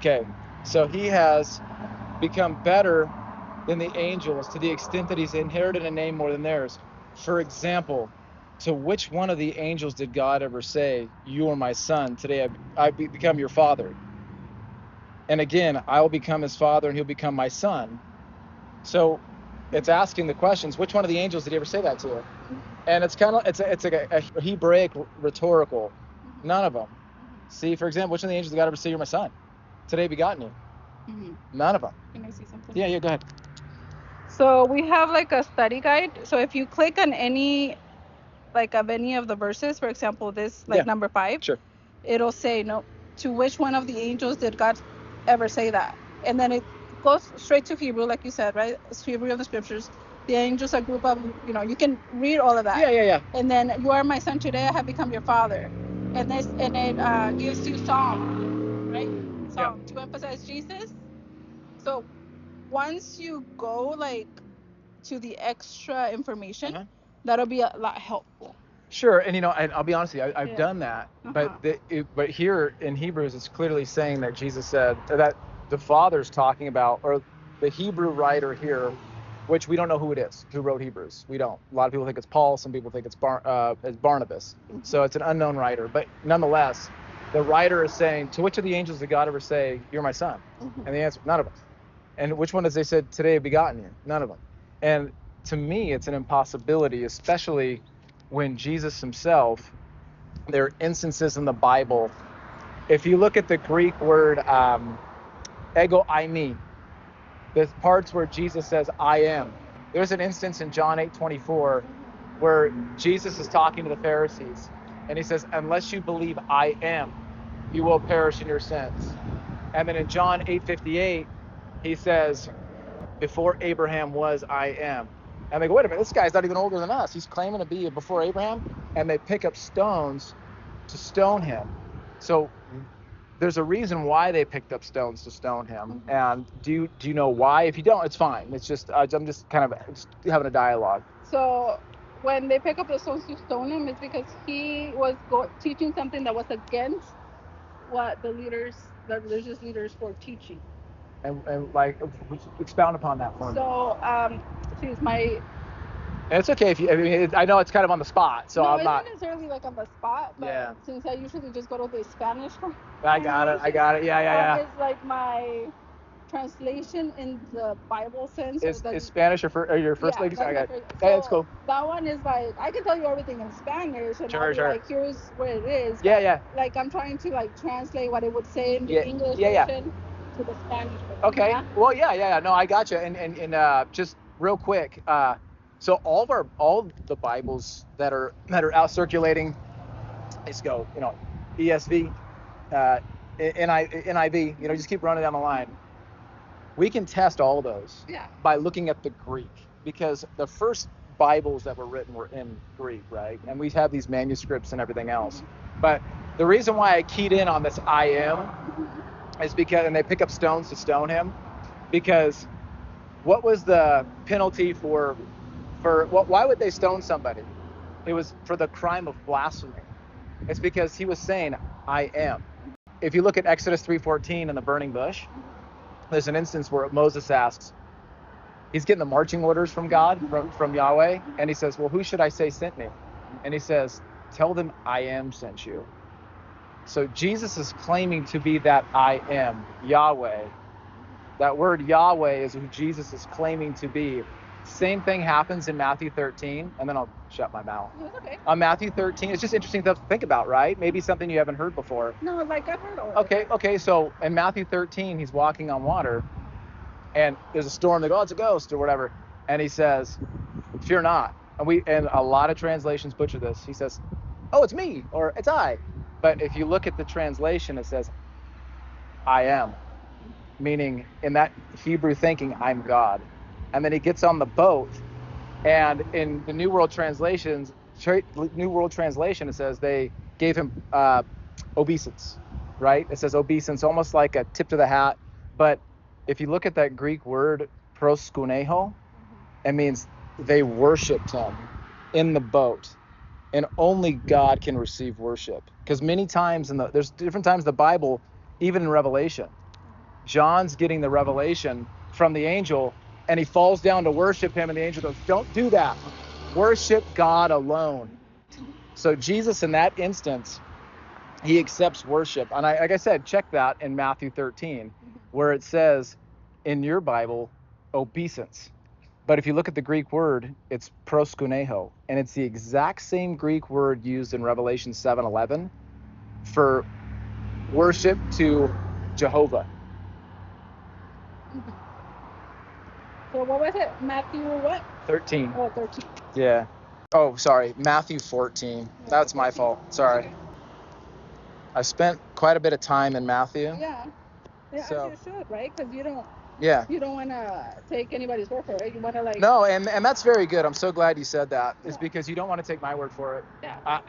Okay, so he has become better than the angels to the extent that he's inherited a name more than theirs. For example, to which one of the angels did God ever say, "You are my son, today I become your father"? And again, I will become his father and he'll become my son. So it's asking the questions, which one of the angels did he ever say that to? And it's kind of, it's like a Hebraic rhetorical. None of them. See, for example, which one of the angels did God ever say, "You're my son, today I begotten you"? None of them. Can I see something? Yeah, go ahead. So we have like a study guide. So if you click on any of the verses, for example, this number 5, Sure. it'll say, no, to which one of the angels did God ever say that? And then it goes straight to Hebrew, like you said, right? It's Hebrew of the scriptures. The angels are a group of, you can read all of that. Yeah. And then, "You are my son, today I have become your father." And it gives you Psalm, right? Psalm to emphasize Jesus. So once you go to the extra information, that'll be a lot helpful. Sure, and and I'll be honest with you, I've done that, but here in Hebrews, it's clearly saying that Jesus said that the Father's talking about, or the Hebrew writer here, which we don't know who it is, who wrote Hebrews. We don't. A lot of people think it's Paul. Some people think it's Barnabas. So it's an unknown writer, but nonetheless, the writer is saying, to which of the angels did God ever say, "You're my son"? And the answer, none of them. And which one does they said, "Today I've begotten you"? None of them. And to me, it's an impossibility, especially when Jesus himself, there are instances in the Bible. If you look at the Greek word ego eimi, there's parts where Jesus says, "I am." There's an instance in John 8:24 where Jesus is talking to the Pharisees, and he says, "Unless you believe I am, you will perish in your sins." And then in John 8:58, he says, "Before Abraham was, I am." And they go, "Wait a minute, this guy's not even older than us. He's claiming to be before Abraham." And they pick up stones to stone him. So there's a reason why they picked up stones to stone him. And do you know why? If you don't, it's fine. It's just, I'm just kind of having a dialogue. So when they pick up the stones to stone him, it's because he was teaching something that was against what the religious leaders were teaching. And expound upon that for me. So, since my... And it's okay I know it's kind of on the spot, so I'm not... No, it's not necessarily on the spot, but since I usually just go to the Spanish... I got it, yeah. It's like my translation in the Bible sense. Is Spanish your first language? That's cool. That one is like, I can tell you everything in Spanish, and sure. like, here's what it is. Yeah. Like, I'm trying to translate what it would say in the English version to the Spanish version. Okay. Yeah? Well, yeah. No, I got you. And just real quick, so all the Bibles that are out circulating, let's go, ESV, NIV, just keep running down the line. We can test all of those by looking at the Greek, because the first Bibles that were written were in Greek, right? And we have these manuscripts and everything else. But the reason why I keyed in on this "I am" is because, and they pick up stones to stone him, because what was the penalty for why would they stone somebody? It was for the crime of blasphemy. It's because he was saying, "I am." If you look at Exodus 3:14 in the burning bush, there's an instance where Moses asks, he's getting the marching orders from God, from Yahweh, and he says, "Well, who should I say sent me?" And he says, "Tell them I am sent you." So Jesus is claiming to be that I am, Yahweh. That word Yahweh is who Jesus is claiming to be. Same thing happens in Matthew 13, and then I'll shut my mouth. Okay. On Matthew 13, it's just interesting stuff to think about, right? Maybe something you haven't heard before. No, I've heard already. Okay, so in Matthew 13, he's walking on water, and there's a storm. They go, "Oh, it's a ghost," or whatever. And he says, "Fear not." And a lot of translations butcher this. He says, "Oh, it's me," or "It's I." But if you look at the translation, it says, "I am," meaning in that Hebrew thinking, I'm God. And then he gets on the boat, and in the New World Translation, it says they gave him obeisance, right? It says obeisance, almost like a tip to the hat. But if you look at that Greek word proskuneho, it means they worshipped him in the boat. And only God can receive worship. Because many times there's different times in the Bible, even in Revelation, John's getting the revelation from the angel, and he falls down to worship him, and the angel goes, don't do that. Worship God alone. So Jesus, in that instance, he accepts worship. And like I said, check that in Matthew 13, where it says in your Bible, obeisance. But if you look at the Greek word, it's proskuneho, and it's the exact same Greek word used in Revelation 7:11 for worship to Jehovah. So what was it? Matthew what? 13. Oh, 13. Yeah. Oh, sorry. Matthew 14. That's my fault. Sorry. Okay. I spent quite a bit of time in Matthew. Yeah. Yeah, So, as you should, right? Because you don't want to take anybody's word for it. You want to No, and that's very good. I'm so glad you said that. It's because you don't want to take my word for it. Yeah.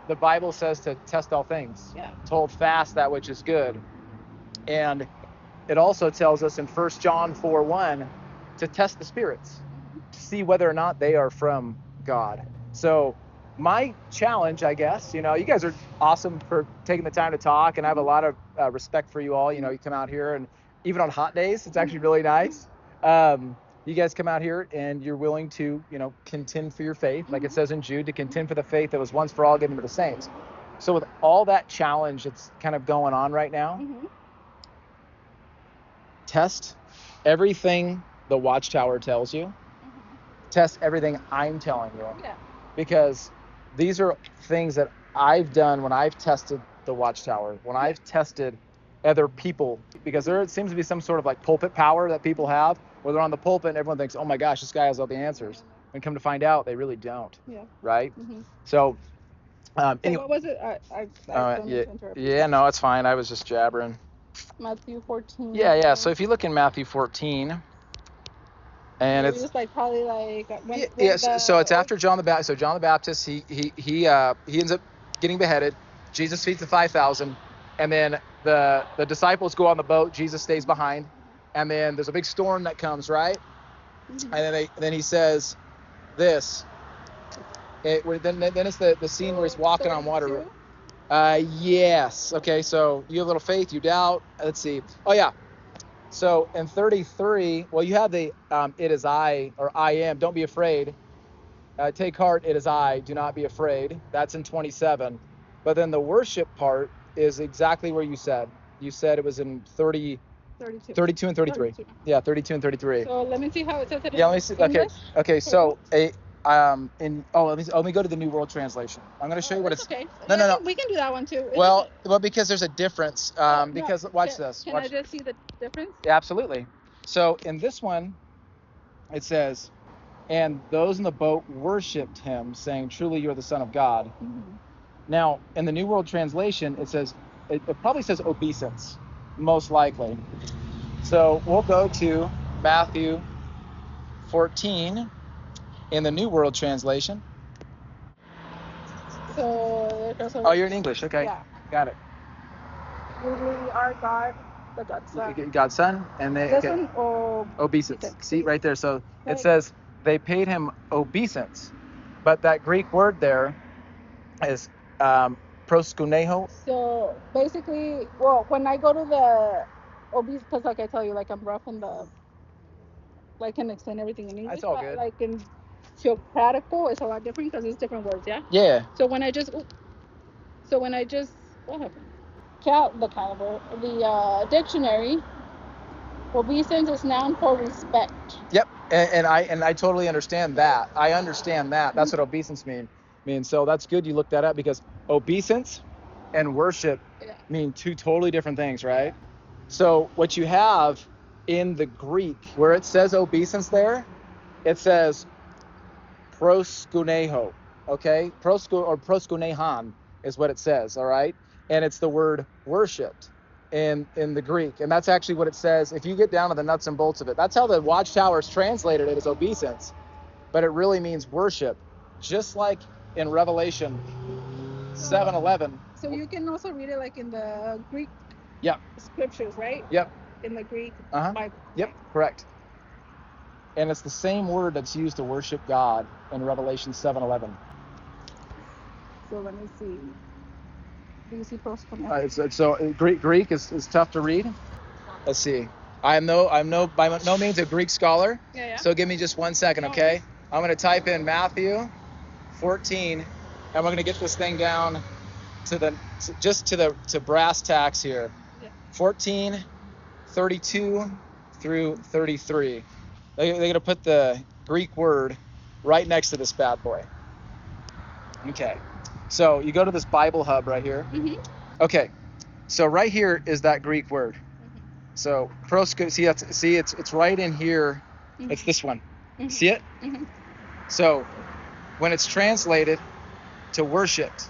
The Bible says to test all things. Yeah. To hold fast that which is good. And it also tells us in 1 John 4:1 to test the spirits, to see whether or not they are from God. So my challenge, I guess, you guys are awesome for taking the time to talk, and I have a lot of respect for you all. You come out here, and even on hot days, it's actually really nice. You guys come out here and you're willing to, contend for your faith, like it says in Jude, to contend for the faith that was once for all given to the saints. So with all that challenge that's kind of going on right now, test everything the Watchtower tells you. Test everything I'm telling you. Yeah. Because these are things that I've done when I've tested the Watchtower, when I've tested other people, because there seems to be some sort of like pulpit power that people have, where they're on the pulpit and everyone thinks, oh my gosh, this guy has all the answers. And come to find out, they really don't. Yeah. Right? So, anyway. What was it? I don't mean to interrupt you. Yeah, no, it's fine. I was just jabbering. Matthew 14. Yeah. So if you look in Matthew 14, and it's just probably when so it's after John the Baptist. So John the Baptist, he ends up getting beheaded. Jesus feeds the 5,000, and then the disciples go on the boat. Jesus stays behind, and then there's a big storm that comes, right? And then he says this. Then it's the scene where he's walking on water. Yes. Okay. So you have a little faith, you doubt. Let's see. Oh yeah. So in 33, well, you have the it is I, or I am, don't be afraid. Take heart, it is I, do not be afraid. That's in 27. But then the worship part is exactly where you said. You said it was in 32 and 33. 32. Yeah, 32 and 33. So let me see how it says it. Yeah, let me see. Okay. So let me go to the New World Translation. I'm going to show you what it's. Okay. No. We can do that one too. Well, because there's a difference. Because watch this. Can I just see the difference? Yeah, absolutely. So in this one, it says, and those in the boat worshipped him, saying, truly you're the Son of God. Now, in the New World Translation, it says, it probably says obeisance, most likely. So we'll go to Matthew 14 in the New World Translation. Oh, you're in English. Okay. Yeah. Got it. Truly our God, the God's Son. God's Son. And this one, obeisance. See, right there. So it says they paid him obeisance. But that Greek word there is proskuneho. So basically, when I go to the obeisance, because like I tell you, I'm rough in the, can explain everything in English. That's all good. In theocratical, it's a lot different because it's different words, yeah? Yeah. So when I just, what happened? The dictionary, obeisance is noun for respect. Yep, and I totally understand that. I understand that. That's what obeisance means. So that's good you looked that up, because obeisance and worship mean two totally different things, right? So what you have in the Greek, where it says obeisance there, it says proskuneho, okay? Proskunehan is what it says, all right? And it's the word worshipped in the Greek. And that's actually what it says. If you get down to the nuts and bolts of it, that's how the Watchtower's translated it as obeisance. But it really means worship, just like in Revelation 7:11. So you can also read it in the Greek scriptures, right? Yep. In the Greek Bible. Yep, correct. And it's the same word that's used to worship God in Revelation 7:11. So let me see. Do you see proskuneho? So Greek is tough to read. Let's see. I'm by no means a Greek scholar. Yeah. So give me just 1 second, okay? I'm going to type in Matthew 14, and we're going to get this thing down to brass tacks here. Yeah. 14, 32 through 33. They're going to put the Greek word right next to this bad boy. Okay. So you go to this Bible hub right here. Mm-hmm. Okay. So right here is that Greek word. So prosko, see it's right in here. Mm-hmm. It's this one. Mm-hmm. See it? Mm-hmm. So when it's translated to worshipped,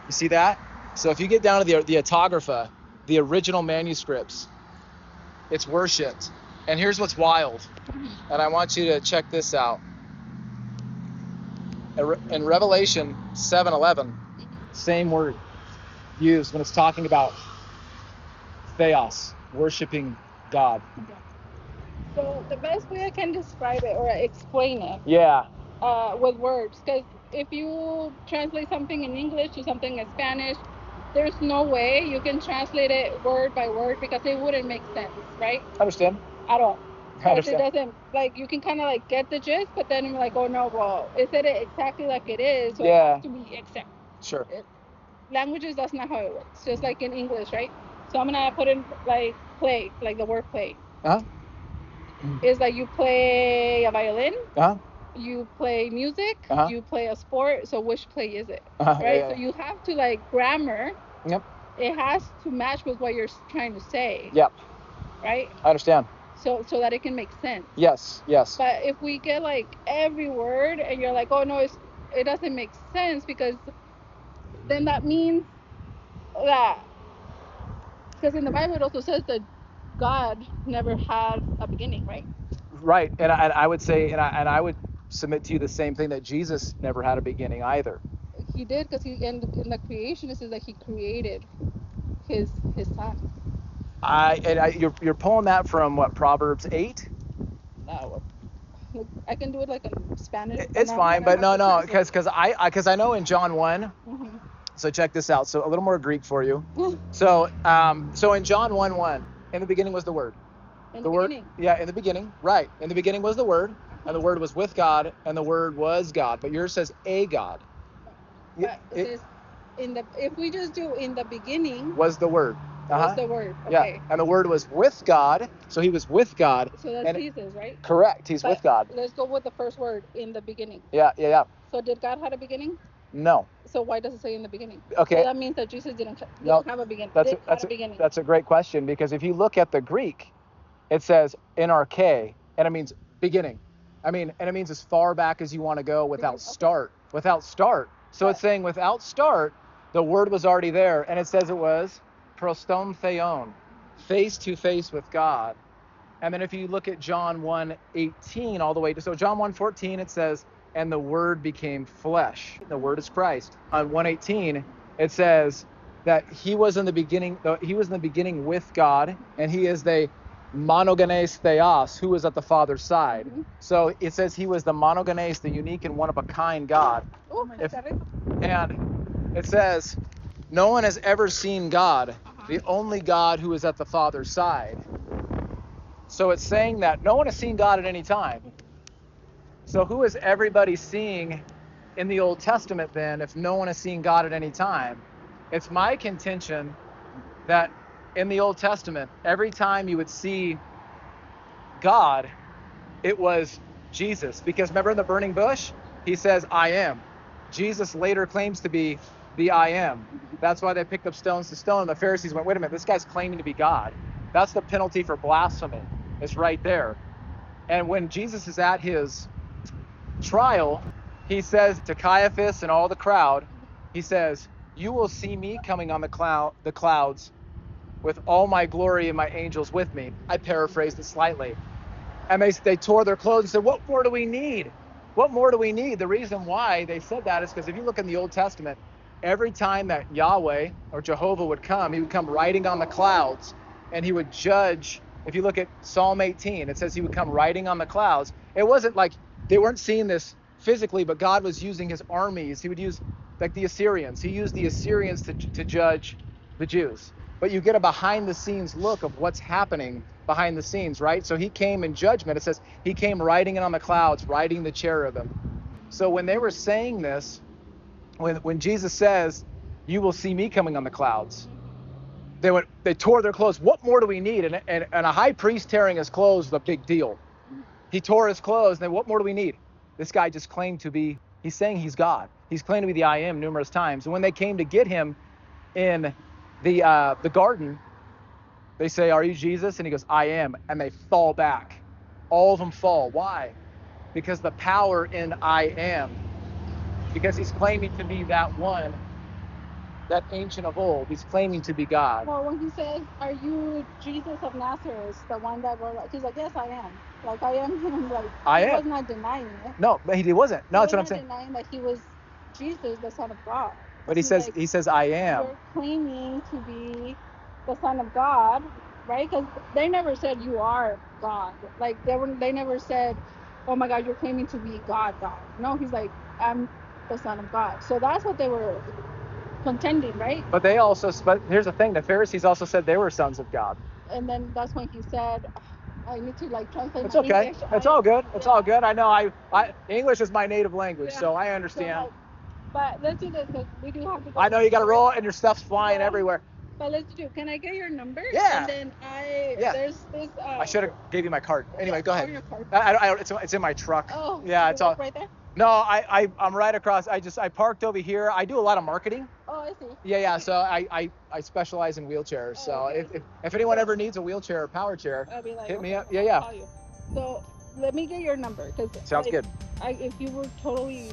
you see that? So if you get down to the autographa, the original manuscripts, it's worshipped. And here's what's wild. Mm-hmm. And I want you to check this out. In Revelation 7:11, same word used when it's talking about theos, worshiping God. So the best way I can describe it or explain it, with words, because if you translate something in English to something in Spanish, there's no way you can translate it word by word because it wouldn't make sense, right? Understand? At all. Because it doesn't, like, you can kind of like get the gist, but then you're like, oh no, well, it said it exactly like it is, so it has to be exact. Sure. Languages, that's not how it works. Just like in English, right? So I'm gonna put in like play, like the word play. Uh-huh. It's like you play a violin. Uh-huh. You play music. Uh-huh. You play a sport. So which play is it? Uh-huh. Right. Yeah. So you have to like grammar. Yep. It has to match with what you're trying to say. Yep. Right. I understand. So that it can make sense. Yes. But if we get like every word and you're like, oh no, it doesn't make sense, because then that means that, because in the Bible it also says that God never had a beginning, right? Right, and I would say, and I would submit to you the same thing, that Jesus never had a beginning either. He did, because in the creation it says that he created his son. You're pulling that from what, Proverbs 8? No, I can do it like in Spanish. It's fine, but no, because I know in John 1. Mm-hmm. So check this out. So a little more Greek for you. So in John 1:1, in the beginning was the Word. In the beginning. Yeah, in the beginning, right. In the beginning was the Word, and the Word was with God, and the Word was God. But yours says a God. But it says if we just do in the beginning was the Word. Was the Word. Okay. Yeah, and the Word was with God, so he was with God. So that's Jesus, right? Correct. He's with God. Let's go with the first word, in the beginning. Yeah. So did God have a beginning? No. So why does it say in the beginning? Okay. So that means that Jesus didn't have a beginning. That's a great question, because if you look at the Greek, it says in arche, and it means beginning. And it means as far back as you want to go without start. Without start. So it's saying without start, the Word was already there, and it says it was proston theon, face to face with God. And then if you look at John 1:18 all the way to, so John 1:14, it says, and the Word became flesh. The Word is Christ. On 1:18, it says that he was in the beginning with God, and he is the monogenes theos, who is at the Father's side. Mm-hmm. So it says he was the monogenes, the unique and one of a kind God. And it says, no one has ever seen God, the only God who is at the Father's side. So it's saying that no one has seen God at any time. So who is everybody seeing in the Old Testament then, if no one has seen God at any time? It's my contention that in the Old Testament, every time you would see God, it was Jesus. Because remember in the burning bush, he says, I am. Jesus later claims to be the I am. That's why they picked up stones to stone. The Pharisees went, wait a minute, this guy's claiming to be God. That's the penalty for blasphemy. It's right there. And when Jesus is at his trial, he says to Caiaphas and all the crowd, he says, you will see me coming on the clouds with all my glory and my angels with me. I paraphrased it slightly. And they tore their clothes and said, what more do we need? What more do we need? The reason why they said that is because if you look in the Old Testament, every time that Yahweh or Jehovah would come, he would come riding on the clouds, and he would judge. If you look at Psalm 18, it says he would come riding on the clouds. It wasn't like they weren't seeing this physically, but God was using his armies. He would use like the Assyrians. He used the Assyrians to judge the Jews. but you get a behind the scenes look of what's happening behind the scenes, right? So he came in judgment. It says he came riding in on the clouds, riding the cherubim. So when they were saying this, when Jesus says, you will see me coming on the clouds, they tore their clothes. What more do we need? And a high priest tearing his clothes is a big deal. He tore his clothes, and then what more do we need? This guy just claimed to be, he's saying he's God. He's claimed to be the I am numerous times. And when they came to get him in the garden, they say, are you Jesus? And he goes, I am. And they fall back. All of them fall. Why? Because the power in I am. Because he's claiming to be that one, that ancient of old. He's claiming to be God. Well, when he says, are you Jesus of Nazareth, the one that were like, he's like, yes, I am. Like, I am him. Like, he was not denying it. No, but he wasn't. No, that's what I'm saying. He was not denying that he was Jesus, the Son of God. But he says, I am. You're claiming to be the Son of God, right? Because they never said you are God. Like, they never said, oh my God, you're claiming to be God. No, he's like, I'm the Son of God. So that's what they were contending, right? But here's the thing, the Pharisees also said they were sons of God. And then that's when he said, I need to like translate. It's okay. English. It's all good. It's all good. I know I English is my native language, so I understand. So, but let's do this because we do have to go. I know you got to roll and your stuff's flying everywhere. But let's do. Can I get your number? Yeah. And then there's this. I should have gave you my card. Anyway, go ahead. Your card. It's in my truck. Oh. Yeah, it's all right there. No, I'm right across. I parked over here. I do a lot of marketing. Oh, I see. Yeah. So I specialize in wheelchairs. So okay. if anyone ever needs a wheelchair or power chair, hit me up. Yeah. So let me get your number because sounds good. If you were totally